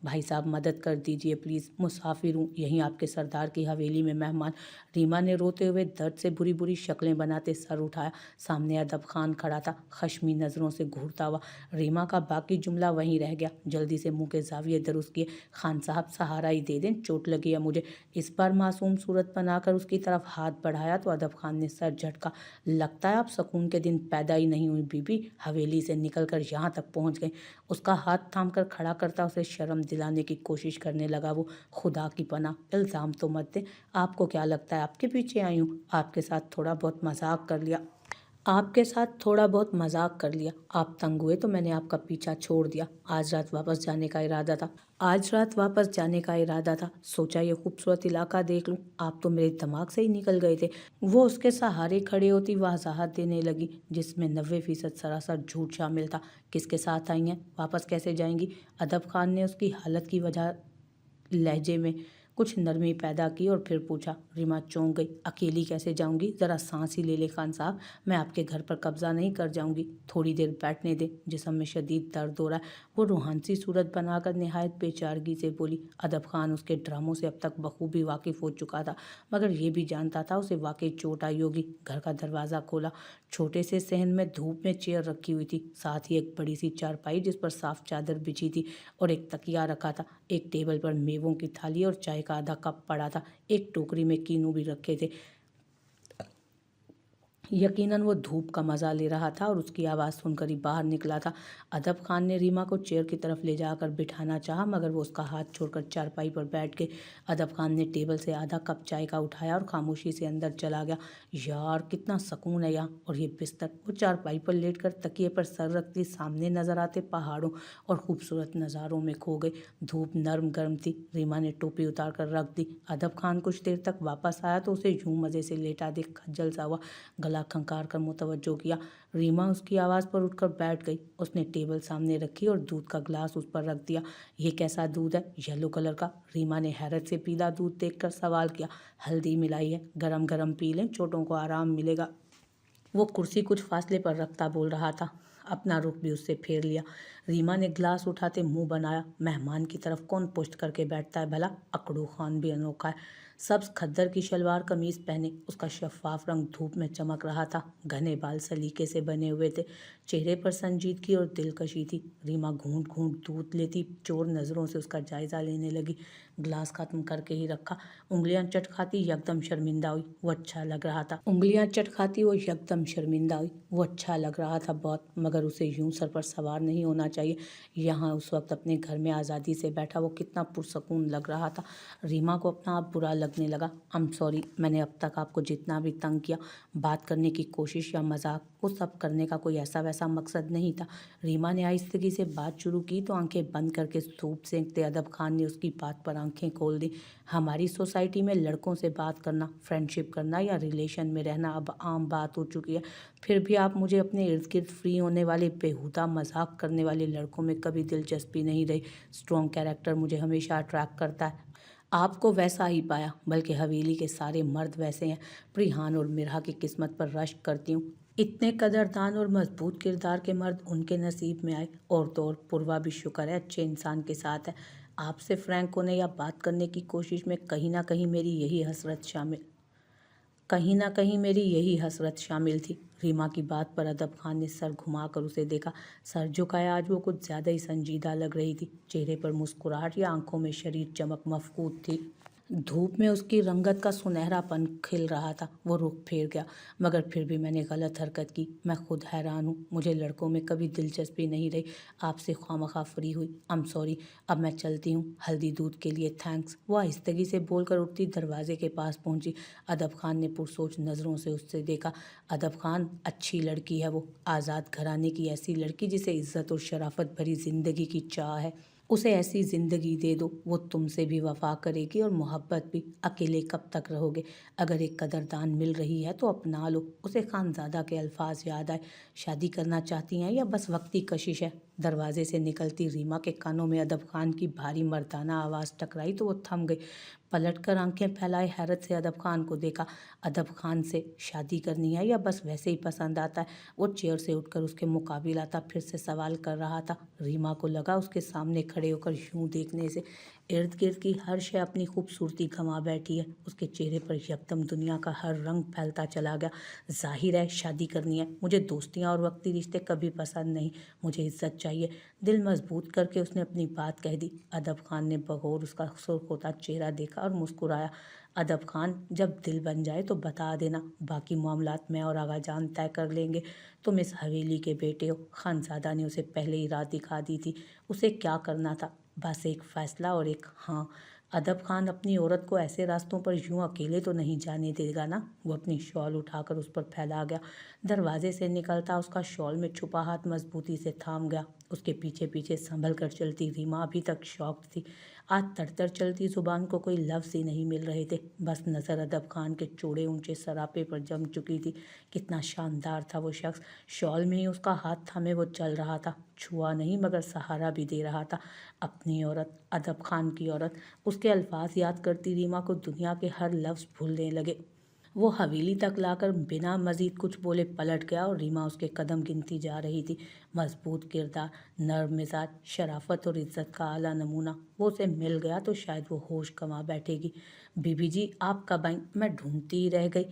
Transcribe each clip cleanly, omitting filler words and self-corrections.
भाई साहब मदद कर दीजिए प्लीज़, मुसाफिर हूँ, यहीं आपके सरदार की हवेली में मेहमान। रीमा ने रोते हुए दर्द से बुरी बुरी शक्लें बनाते सर उठाया। सामने अदब खान खड़ा था, खश्मी नज़रों से घूरता हुआ। रीमा का बाकी जुमला वहीं रह गया। जल्दी से मुंह के जाविये दुरुस्त किए। खान साहब सहारा ही दे दें, चोट लगी है मुझे। इस बार मासूम सूरत बनाकर उसकी तरफ हाथ बढ़ाया तो अदब खान ने सर झटका। लगता है आप सुकून के दिन पैदा ही नहीं हुई बीबी, हवेली से निकलकर यहाँ तक पहुँच गई। उसका हाथ थामकर खड़ा करता उसे शर्म दिलाने की कोशिश करने लगा वो। खुदा की पनाह, इल्ज़ाम तो मत दे। आपको क्या लगता है आपके पीछे आई हूँ? आपके साथ थोड़ा बहुत मजाक कर लिया। आप तंग हुए तो मैंने आपका पीछा छोड़ दिया। आज रात वापस जाने का इरादा था। सोचा ये खूबसूरत इलाका देख लूं। आप तो मेरे दिमाग से ही निकल गए थे। वो उसके सहारे खड़े होती वजाहत देने लगी, जिसमें 90% सरासर झूठ शामिल था। किसके साथ आई हैं? वापस कैसे जाएंगी? अदब खान ने उसकी हालत की वजह लहजे में कुछ नरमी पैदा की और फिर पूछा। रीमा चौंक गई। अकेली कैसे जाऊंगी? ज़रा सांस ही ले ले खान साहब, मैं आपके घर पर कब्जा नहीं कर जाऊंगी। थोड़ी देर बैठने दे, जिस्म में शदीद दर्द हो रहा है। वो रूहानी सूरत बनाकर निहायत बेचारगी से बोली। अदब खान उसके ड्रामों से अब तक बखूबी वाकिफ़ हो चुका था, मगर ये भी जानता था उसे वाकई चोट आई होगी। घर का दरवाज़ा खोला। छोटे से सहन में धूप में चेयर रखी हुई थी, साथ ही एक बड़ी सी चारपाई जिस पर साफ चादर बिछी थी और एक तकिया रखा था। एक टेबल पर मेवों की थाली और चाय का आधा कप पड़ा था। एक टोकरी में कीनू भी रखे थे। यकीनन वो धूप का मज़ा ले रहा था और उसकी आवाज़ सुनकर ही बाहर निकला था। अदब खान ने रीमा को चेयर की तरफ ले जाकर बिठाना चाहा, मगर वो उसका हाथ छोड़कर चारपाई पर बैठ गए। अदब खान ने टेबल से आधा कप चाय का उठाया और खामोशी से अंदर चला गया। यार कितना सुकून है यहाँ, और ये बिस्तर। वो चारपाई पर लेटकर तकिए पर सर रखती सामने नजर आते पहाड़ों और खूबसूरत नज़ारों में खो गई। धूप नरम गर्म थी। रीमा ने टोपी उतार कर रख दी। अदब खान कुछ देर तक वापस आया तो उसे यूं मज़े से लेटा देख खज्जल सा हुआ। गला खंकार कर मुतवज्जो किया। रीमा उसकी आवाज़ पर उठकर बैठ गई। उसने टेबल सामने रखी और दूध का गिलास उस पर रख दिया। ये कैसा दूध है? येलो कलर का। रीमा ने हैरत से पीला दूध देखकर सवाल किया। हल्दी मिलाई है, गरम गरम पी लें, चोटों को आराम मिलेगा। वो कुर्सी कुछ फासले पर रखता बोल रहा था। अपना रुख भी उससे फेर लिया। रीमा ने गिलास उठाते मुंह बनाया। मेहमान की तरफ कौन पुश्त करके बैठता है भला? अकड़ू खान भी अनोखा है। सब्ज खद्दर की शलवार कमीज पहने, उसका शफाफ रंग धूप में चमक रहा था। घने बाल सलीके से बने हुए थे। चेहरे पर संजीदगी और दिलकशी थी। रीमा घूंट घूंट दूध लेती चोर नज़रों से उसका जायजा लेने लगी। गिलास खत्म करके ही रखा। उंगलियां चटखाती यकदम शर्मिंदा हुई। वो अच्छा लग रहा था। वो अच्छा लग रहा था बहुत, मगर उसे यूं सर पर सवार नहीं होना चाहिए। यहाँ उस वक्त अपने घर में आज़ादी से बैठा वो कितना पुरसकून लग रहा था। रीमा को अपना आप बुरा लगने लगा। सॉरी, मैंने अब तक आपको जितना भी तंग किया, बात करने की कोशिश या मजाक, वो सब करने का कोई ऐसा वैसा मकसद नहीं था। रीमा ने आहिस्तगी से बात शुरू की तो आंखें बंद करके धूप सेंकते अदब खान ने उसकी बात पर आंखें खोल दी। हमारी सोसाइटी में लड़कों से बात करना, फ्रेंडशिप करना या रिलेशन में रहना अब आम बात हो चुकी है। फिर भी आप मुझे अपने इर्द गिर्द फ्री होने वाले बेहुदा मजाक करने वाले लड़कों में कभी दिलचस्पी नहीं रही। स्ट्रॉन्ग कैरेक्टर मुझे हमेशा अट्रैक्ट करता है। आपको वैसा ही पाया, बल्कि हवेली के सारे मर्द वैसे हैं। प्रिहान और मिरहा की किस्मत पर रश्क करती हूँ। इतने कदरदान और मजबूत किरदार के मर्द उनके नसीब में आए। और तो और पूर्वा भी शुक्र है अच्छे इंसान के साथ है। आपसे फ्रैंक होने या बात करने की कोशिश में कहीं ना कहीं मेरी यही हसरत शामिल थी। रीमा की बात पर अदब खान ने सर घुमाकर उसे देखा। सर झुकाया आज वो कुछ ज़्यादा ही संजीदा लग रही थी। चेहरे पर मुस्कुराहट या आंखों में शरीर चमक मफकूद थी। धूप में उसकी रंगत का सुनहरापन खिल रहा था। वो रुख फेर गया। मगर फिर भी मैंने गलत हरकत की। मैं खुद हैरान हूँ। मुझे लड़कों में कभी दिलचस्पी नहीं रही। आपसे खामखा फ्री हुई। सॉरी, अब मैं चलती हूँ। हल्दी दूध के लिए थैंक्स। वो आहिस्तगी से बोलकर उठती दरवाजे के पास पहुंची। अदब खान ने पुरसोच नज़रों से उससे देखा। अदब खान, अच्छी लड़की है वो, आज़ाद घराने की ऐसी लड़की जिसे इज्जत और शराफत भरी ज़िंदगी की चाह है। उसे ऐसी ज़िंदगी दे दो, वो तुमसे भी वफा करेगी और मोहब्बत भी। अकेले कब तक रहोगे? अगर एक कदरदान मिल रही है तो अपना लो। उसे खानज़ादा के अल्फाज याद आए। शादी करना चाहती हैं या बस वक्ती कशिश है? दरवाजे से निकलती रीमा के कानों में अदब खान की भारी मर्दाना आवाज़ टकराई तो वो थम गई। पलटकर आंखें फैलाए हैरत से अदब खान को देखा। अदब खान से शादी करनी है या बस वैसे ही पसंद आता है? वो चेयर से उठकर उसके मुकाबिल आता फिर से सवाल कर रहा था। रीमा को लगा उसके सामने खड़े होकर यूं देखने से इर्द गिर्द की हर शय अपनी खूबसूरती गंवा बैठी है। उसके चेहरे पर यकदम दुनिया का हर रंग फैलता चला गया। जाहिर है शादी करनी है, मुझे दोस्तियाँ और वक्ती रिश्ते कभी पसंद नहीं, मुझे इज्जत चाहिए। दिल मजबूत करके उसने अपनी बात कह दी। अदब खान ने बगौर उसका सुर्ख होता चेहरा देखा और मुस्कुराया। अदब खान, जब दिल बन जाए तो बता देना, बाकी मामलात मैं और आगा जान तय कर लेंगे। तुम इस हवेली के बेटे हो। खानजादा ने उसे पहले ही राह दिखा दी थी। उसे क्या करना था? बस एक फैसला और एक हाँ। अदब खान अपनी औरत को ऐसे रास्तों पर यूं अकेले तो नहीं जाने देगा ना। वो अपनी शॉल उठाकर उस पर फैला गया। दरवाजे से निकलता उसका शॉल में छुपा हाथ मजबूती से थाम गया। उसके पीछे पीछे संभल कर चलती रीमा अभी तक शॉक्ड थी। आज तड़तड़ चलती जुबान को कोई लफ्ज़ ही नहीं मिल रहे थे। बस नज़र अदब खान के चौड़े ऊंचे सरापे पर जम चुकी थी। कितना शानदार था वो शख्स। शॉल में ही उसका हाथ थामे वो चल रहा था। छुआ नहीं मगर सहारा भी दे रहा था। अपनी औरत, अदब खान की औरत। उसके अल्फाज याद करती रीमा को दुनिया के हर लफ्ज़ भूलने लगे। वो हवेली तक लाकर बिना मजीद कुछ बोले पलट गया और रीमा उसके कदम गिनती जा रही थी। मजबूत किरदार, नर्म मिजाज, शराफत और इज्जत का आला नमूना। वो उसे मिल गया तो शायद वो होश गंवा बैठेगी। बीबी जी, आप कब आई? मैं ढूंढती ही रह गई।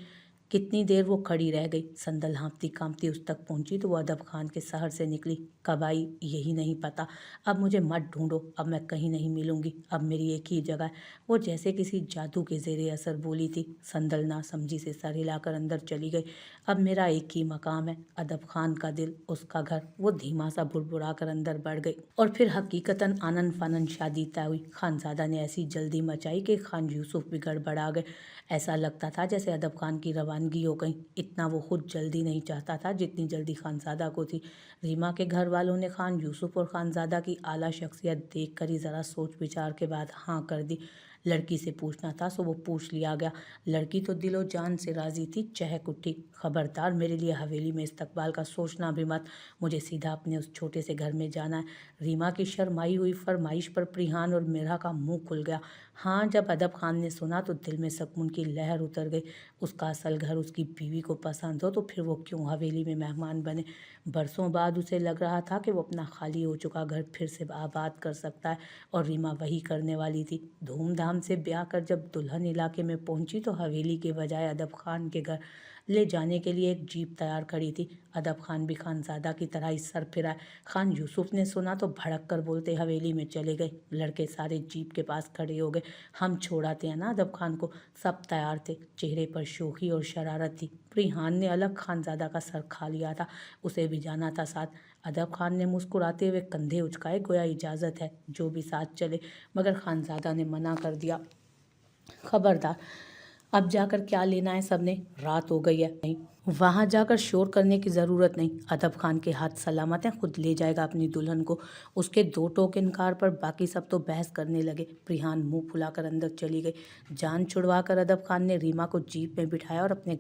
कितनी देर वो खड़ी रह गई। संदल हाँफती कांपती उस तक पहुंची तो वो अदब खान के शहर से निकली। कब आई यही नहीं पता। अब मुझे मत ढूंढो, अब मैं कहीं नहीं मिलूंगी, अब मेरी एक ही जगह है। वो जैसे किसी जादू के जेरे असर बोली थी। संदल ना समझी से सर हिलाकर अंदर चली गई। अब मेरा एक ही मकाम है, अदब खान का दिल, उसका घर। वो धीमा सा बुड़बुड़ा कर अंदर बढ़ गई और फिर हकीकतन आनन फानन शादी तय हुई। खानजादा ने ऐसी जल्दी मचाई कि खान यूसुफ भी गड़बड़ा गए। ऐसा लगता था जैसे अदब खान की रवानगी हो गई। इतना वो खुद जल्दी नहीं चाहता था जितनी जल्दी खानजादा को थी। रीमा के घर वालों ने खान यूसुफ और खानजादा की आला शख्सियत देख कर ही ज़रा सोच विचार के बाद हाँ कर दी। लड़की से पूछना था सो वो पूछ लिया गया। लड़की तो दिलो जान से राजी थी, चहक उठी। खबरदार, मेरे लिए हवेली में इस्तकबाल का सोचना भी मत, मुझे सीधा अपने उस छोटे से घर में जाना है। रीमा की शर्माई हुई फरमाइश पर प्रिहान और मिर्हा का मुंह खुल गया। हाँ, जब अदब खान ने सुना तो दिल में सकून की लहर उतर गई। उसका असल घर उसकी बीवी को पसंद हो तो फिर वो क्यों हवेली में मेहमान बने। बरसों बाद उसे लग रहा था कि वो अपना खाली हो चुका घर फिर से आबाद कर सकता है और रीमा वही करने वाली थी। धूमधाम से ब्याह कर जब दुल्हन इलाके में पहुंची तो हवेली के बजाय अदब खान के घर ले जाने के लिए एक जीप तैयार खड़ी थी। अदब खान भी खानजादा की तरह ही सर फिराए। खान यूसुफ ने सुना तो भड़क कर बोलते हवेली में चले गए। लड़के सारे जीप के पास खड़े हो गए। हम छोड़ाते हैं ना अदब खान को। सब तैयार थे। चेहरे पर शोखी और शरारत थी। प्रिहान ने अलग खानजादा का सर खा लिया था, उसे भी जाना था साथ। अदब खान ने मुस्कुराते हुए कंधे उचकाए, गोया इजाज़त है जो भी साथ चले, मगर खानजादा ने मना कर दिया। खबरदार, अब जाकर क्या लेना है सबने, रात हो गई है। नहीं, वहाँ जाकर शोर करने की ज़रूरत नहीं। अदब खान के हाथ सलामत हैं, खुद ले जाएगा अपनी दुल्हन को। उसके दो टोक इनकार पर बाकी सब तो बहस करने लगे। प्रिहान मुंह फुलाकर अंदर चली गई। जान छुड़वाकर अदब खान ने रीमा को जीप में बिठाया और अपने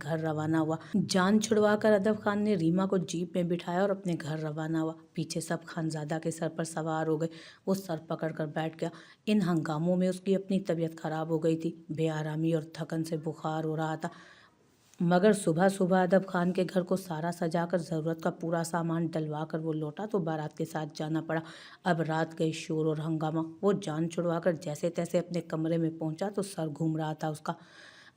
घर रवाना हुआ। पीछे सब खानजादा के सर पर सवार हो गए। वो सर पकड़ कर बैठ गया। इन हंगामों में उसकी अपनी तबीयत खराब हो गई थी। बेआरामी और थकन से बुखार हो रहा था। मगर सुबह सुबह अदब खान के घर को सारा सजाकर ज़रूरत का पूरा सामान डलवा कर वो लौटा तो बारात के साथ जाना पड़ा। अब रात गई शोर और हंगामा। वो जान छुड़वाकर जैसे तैसे अपने कमरे में पहुंचा तो सर घूम रहा था उसका।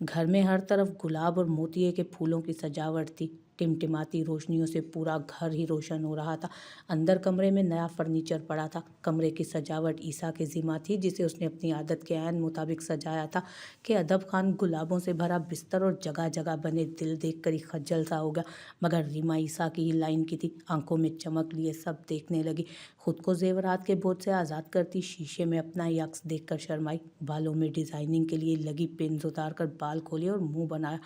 घर में हर तरफ गुलाब और मोतिये के फूलों की सजावट थी। टिमटिमाती रोशनियों से पूरा घर ही रोशन हो रहा था। अंदर कमरे में नया फर्नीचर पड़ा था। कमरे की सजावट ईसा के ज़िम्मा थी, जिसे उसने अपनी आदत के ऐन मुताबिक सजाया था कि अदब खान गुलाबों से भरा बिस्तर और जगह जगह बने दिल देखकर ही खज्जल सा हो गया। मगर रीमा ईसा की ही लाइन की थी। आंखों में चमक लिए सब देखने लगी। खुद को जेवरात के बोझ से आज़ाद करती शीशे में अपना ही अक्स देखकर शर्माई। बालों में डिज़ाइनिंग के लिए लगी पिन्स उतार कर बाल खोले और मुंह बनाया।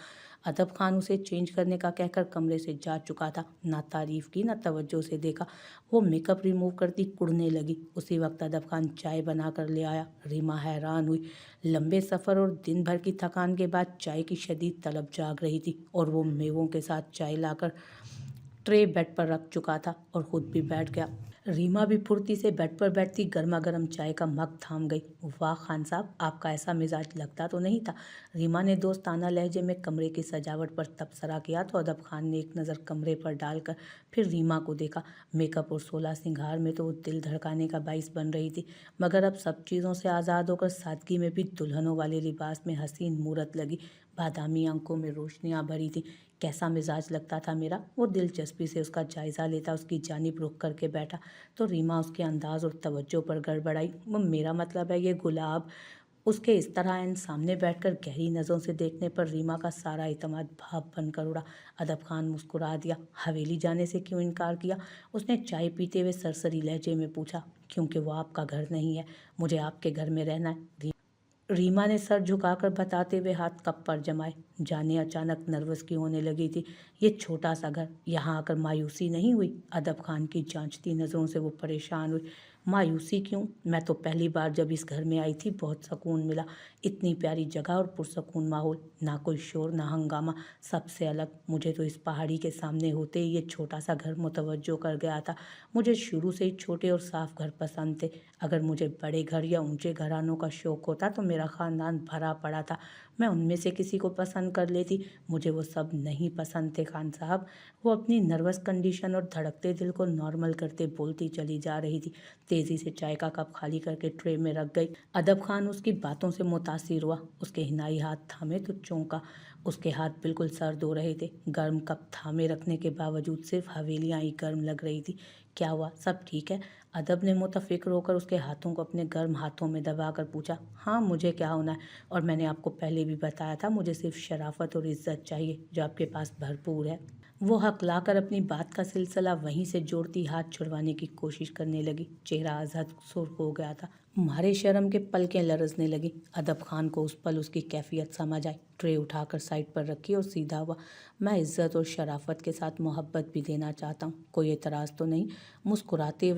अदब खान उसे चेंज करने का कहकर कमरे से जा चुका था। ना तारीफ की ना तवज्जो से देखा। वो मेकअप रिमूव करती कुड़ने लगी। उसी वक्त अदब खान चाय बना कर ले आया। रीमा हैरान हुई। लंबे सफ़र और दिन भर की थकान के बाद चाय की शदीद तलब जाग रही थी और वो मेवों के साथ चाय लाकर ट्रे बेड पर रख चुका था और खुद भी बैठ गया। रीमा भी फुर्ती से बेड पर बैठती गर्मा गर्म चाय का मग थाम गई। वाह खान साहब, आपका ऐसा मिजाज लगता तो नहीं था। रीमा ने दोस्ताना लहजे में कमरे की सजावट पर तबसरा किया तो अदब खान ने एक नज़र कमरे पर डालकर फिर रीमा को देखा। मेकअप और 16 सिंगार में तो वो दिल धड़काने का बाइस बन रही थी, मगर अब सब चीज़ों से आज़ाद होकर सादगी में भी दुल्हनों वाले लिबास में हसीन मूरत लगी। बादामी आंखों में रोशनियाँ भरी थी। कैसा मिजाज लगता था मेरा, वो दिलचस्पी से उसका जायज़ा लेता उसकी जानिब रुख करके बैठा। तो रीमा उसके अंदाज और तवज्जो पर गड़बड़ाई। वो मेरा मतलब है ये गुलाब। उसके इस तरह एन सामने बैठकर गहरी नज़रों से देखने पर रीमा का सारा इत्मीनान भाप बनकर उड़ा। अदब खान मुस्कुरा दिया। हवेली जाने से क्यों इनकार किया? उसने चाय पीते हुए सरसरी लहजे में पूछा। क्योंकि वो आपका घर नहीं है, मुझे आपके घर में रहना है। रीमा ने सर झुकाकर बताते हुए हाथ कप पर जमाए। जाने अचानक नर्वस क्यों होने लगी थी। ये छोटा सा घर, यहाँ आकर मायूसी नहीं हुई? अदब खान की जांचती नज़रों से वो परेशान हुई। मायूसी क्यों? मैं तो पहली बार जब इस घर में आई थी बहुत सुकून मिला। इतनी प्यारी जगह और पुरसकून माहौल, ना कोई शोर ना हंगामा, सबसे अलग। मुझे तो इस पहाड़ी के सामने होते ही ये छोटा सा घर मुतवज्जो कर गया था। मुझे शुरू से ही छोटे और साफ घर पसंद थे। अगर मुझे बड़े घर या ऊंचे घरानों का शौक होता तो मेरा ख़ानदान भरा पड़ा था, मैं उनमें से किसी को पसंद कर लेती। मुझे वो सब नहीं पसंद थे खान साहब। वो अपनी नर्वस कंडीशन और धड़कते दिल को नॉर्मल करते बोलती चली जा रही थी। तेज़ी से चाय का कप खाली करके ट्रे में रख गई। अदब खान उसकी बातों से मुतासिर हुआ। उसके हिनाई हाथ थामे तो चौंका। उसके हाथ बिल्कुल सर्द हो रहे थे। गर्म कप थामे रखने के बावजूद सिर्फ हवेलियाँ ही गर्म लग रही थी। क्या हुआ, सब ठीक है? अदब ने मुतफिक्र होकर उसके हाथों को अपने गर्म हाथों में दबाकर पूछा। हाँ, मुझे क्या होना है, और मैंने आपको पहले भी बताया था, मुझे सिर्फ शराफत और इज्जत चाहिए जो आपके पास भरपूर है। वो हकलाकर अपनी बात का सिलसिला वहीं से जोड़ती हाथ छुड़वाने की कोशिश करने लगी। चेहरा आज़ाद सुर्ख हो गया था। मारे शर्म के पलकें लरजने लगी। अदब खान को उस पल उसकी कैफियत समझ आई। ट्रे उठाकर साइड पर रखी और सीधा हुआ। मैं इज्जत और शराफत के साथ मोहब्बत भी देना चाहता हूँ, कोई एतराज़ तो नहीं? मुस्कुराते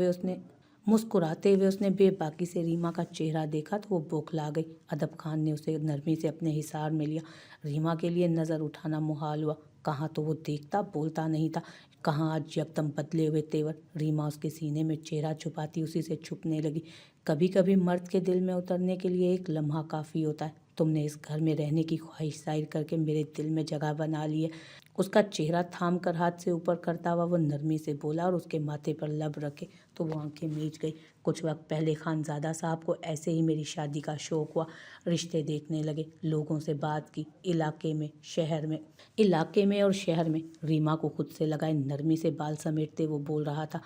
हुए उसने बेबाकी से रीमा का चेहरा देखा तो वो बौखला गई। अदब खान ने उसे नरमी से अपने हिसार में लिया। रीमा के लिए नज़र उठाना मुहाल हुआ। कहाँ तो वो देखता बोलता नहीं था, कहाँ आज यकदम बदले हुए तेवर। रीमा उसके सीने में चेहरा छुपाती उसी से छुपने लगी। कभी कभी मर्द के दिल में उतरने के लिए एक लम्हा काफ़ी होता है। तुमने इस घर में रहने की ख्वाहिश जाहिर करके मेरे दिल में जगह बना ली है। उसका चेहरा थाम कर हाथ से ऊपर करता हुआ वो नरमी से बोला और उसके माथे पर लब रखे तो वो आंखें मीच गई। कुछ वक्त पहले खानज़ादा साहब को ऐसे ही मेरी शादी का शौक़ हुआ। रिश्ते देखने लगे, लोगों से बात की, इलाके में और शहर में। रीमा को खुद से लगाए नरमी से बाल समेटते वो बोल रहा था।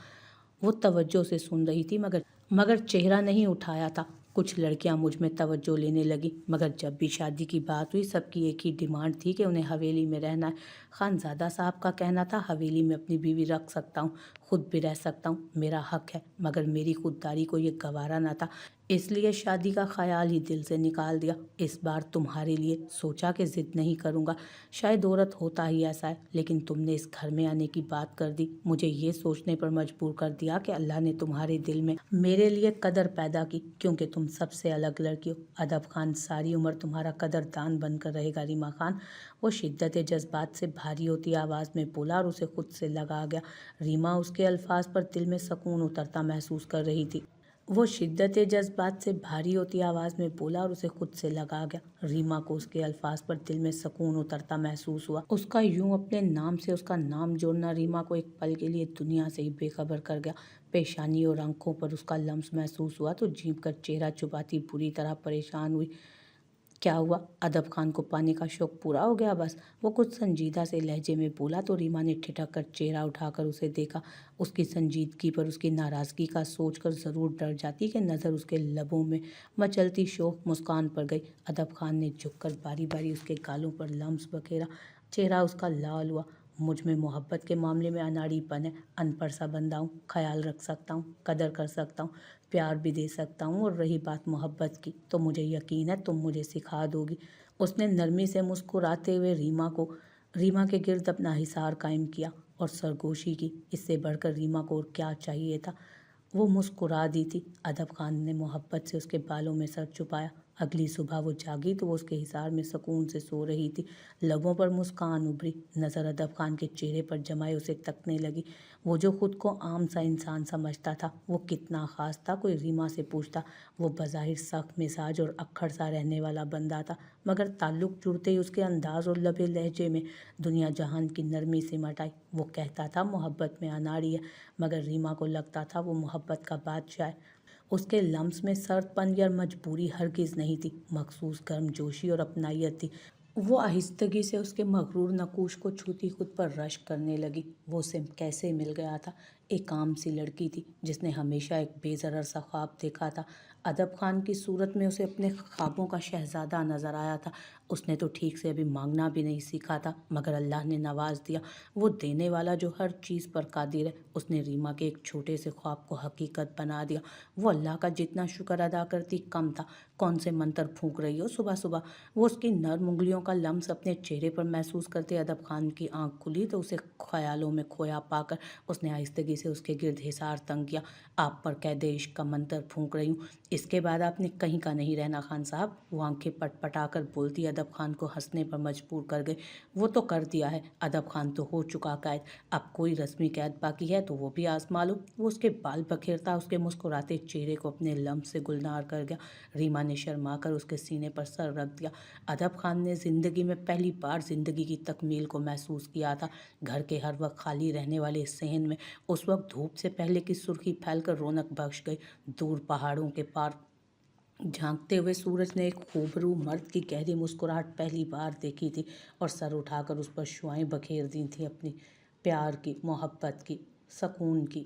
वो तवज्जो से सुन रही थी मगर चेहरा नहीं उठाया था। कुछ लड़कियां मुझ में तवज्जो लेने लगी, मगर जब भी शादी की बात हुई सबकी एक ही डिमांड थी कि उन्हें हवेली में रहना है। खानज़ादा साहब का कहना था हवेली में अपनी बीवी रख सकता हूँ, खुद भी रह सकता हूँ, मेरा हक है। मगर मेरी खुददारी को ये गवारा ना था, इसलिए शादी का ख्याल ही दिल से निकाल दिया। इस बार तुम्हारे लिए सोचा कि ज़िद नहीं करूँगा, शायद औरत होता ही ऐसा है, लेकिन तुमने इस घर में आने की बात कर दी। मुझे ये सोचने पर मजबूर कर दिया कि अल्लाह ने तुम्हारे दिल में मेरे लिए कदर पैदा की, क्योंकि तुम सबसे अलग लड़की हो। अदब खान सारी उम्र तुम्हारा कदरदान बनकर रहेगा रीमा खान। वो शिद्दत जज्बात से भारी होती आवाज़ में बोला और उसे खुद से लगा गया। रीमा उसके अल्फाज पर दिल में सुकून उतरता महसूस कर रही थी। वो शिद्दत जज्बात से भारी होती आवाज़ में बोला और उसे खुद से लगा गया। रीमा को उसके अल्फाज पर दिल में सुकून उतरता महसूस हुआ। उसका यूं अपने नाम से उसका नाम जोड़ना रीमा को एक पल के लिए दुनिया से ही बेखबर कर गया। पेशानी और आंखों पर उसका लम्स महसूस हुआ तो झींक कर चेहरा छुपाती बुरी तरह परेशान हुई। क्या हुआ, अदब खान को पाने का शौक पूरा हो गया बस? वो कुछ संजीदा से लहजे में बोला तो रीमा ने ठिठक कर चेहरा उठाकर उसे देखा। उसकी संजीदगी पर उसकी नाराज़गी का सोचकर ज़रूर डर जाती कि नज़र उसके लबों में मचलती शौक मुस्कान पर गई। अदब खान ने झुककर बारी बारी उसके गालों पर लम्स बखेरा। चेहरा उसका लाल हुआ। मुझ में मोहब्बत के मामले में अनाड़ीपन है, अनपढ़ सा बंदा हूँ, ख्याल रख सकता हूँ, कदर कर सकता हूँ, प्यार भी दे सकता हूँ, और रही बात मोहब्बत की तो मुझे यकीन है तुम मुझे सिखा दोगी। उसने नरमी से मुस्कुराते हुए रीमा के गिर्द अपना हिसार कायम किया और सरगोशी की। इससे बढ़कर रीमा को और क्या चाहिए था? वो मुस्कुरा दी थी। अदब खान ने मोहब्बत से उसके बालों में सर छुपाया। अगली सुबह वो जागी तो वो उसके हिसार में सुकून से सो रही थी। लबों पर मुस्कान उभरी, नज़र अदब खान के चेहरे पर जमाए उसे तकने लगी। वो जो खुद को आम सा इंसान समझता था, वो कितना ख़ास था। कोई रीमा से पूछता, वो बज़ाहिर सख्त मिजाज और अक्खड़ सा रहने वाला बंदा था, मगर ताल्लुक़ जुड़ते ही उसके अंदाज़ और लबे लहजे में दुनिया जहान की नरमी सिमट आई। वो कहता था मोहब्बत में अनाड़ी है, मगर रीमा को लगता था वो मोहब्बत का बादशाह है। उसके लम्स में सर्दपन या मजबूरी हरगिज़ नहीं थी, मखसूस गर्मजोशी और अपनायत थी। वो आहिस्तगी से उसके मगरूर नकूश को छूती खुद पर रश्क करने लगी। वो उसे कैसे मिल गया था? एक आम सी लड़की थी जिसने हमेशा एक बेज़रर सा ख्वाब देखा था। अदब खान की सूरत में उसे अपने ख्वाबों का शहज़ादा नज़र आया था। उसने तो ठीक से अभी मांगना भी नहीं सीखा था, मगर अल्लाह ने नवाज दिया। वो देने वाला जो हर चीज़ पर कादिर है। उसने रीमा के एक छोटे से ख्वाब को हकीकत बना दिया। वो अल्लाह का जितना शुक्र अदा करती कम था। कौन से मंत्र फूंक रही हो सुबह सुबह? वो उसकी नर्म उंगलियों का लम्स अपने चेहरे पर महसूस करते अदब खान की आंख खुली तो उसे ख्यालों में खोया पाकर उसने आहिस्तगी से उसके गिर्द हिसार तंग किया। आप पर कैदे इश्क का मंत्र फूंक रही हूँ, इसके बाद आपने कहीं का नहीं रहना खान साहब। वो आंखें पटपटाकर बोलती अदब खान को हंसने पर मजबूर कर गई। वो तो कर दिया है, अदब खान तो हो चुका कैद, अब कोई रस्मी कैद बाकी है तो वो भी आजमा लो। वो उसके बाल बखेरता उसके मुस्कुराते चेहरे को अपने लम्स से गुलजार कर गया। रीमा ने शर्मा कर उसके सीने पर सर रख दिया। अदब खान ने ज़िंदगी में पहली बार ज़िंदगी की तकमील को महसूस किया था। घर के हर वक्त खाली रहने वाले इस सहन में उस वक्त धूप से पहले की सुर्खी फैलकर रौनक बख्श गई। दूर पहाड़ों के पार झांकते हुए सूरज ने एक खूबरू मर्द की गहरी मुस्कुराहट पहली बार देखी थी और सर उठाकर उस पर शुआएं बखेर दी थी अपनी प्यार की, मोहब्बत की, सुकून की।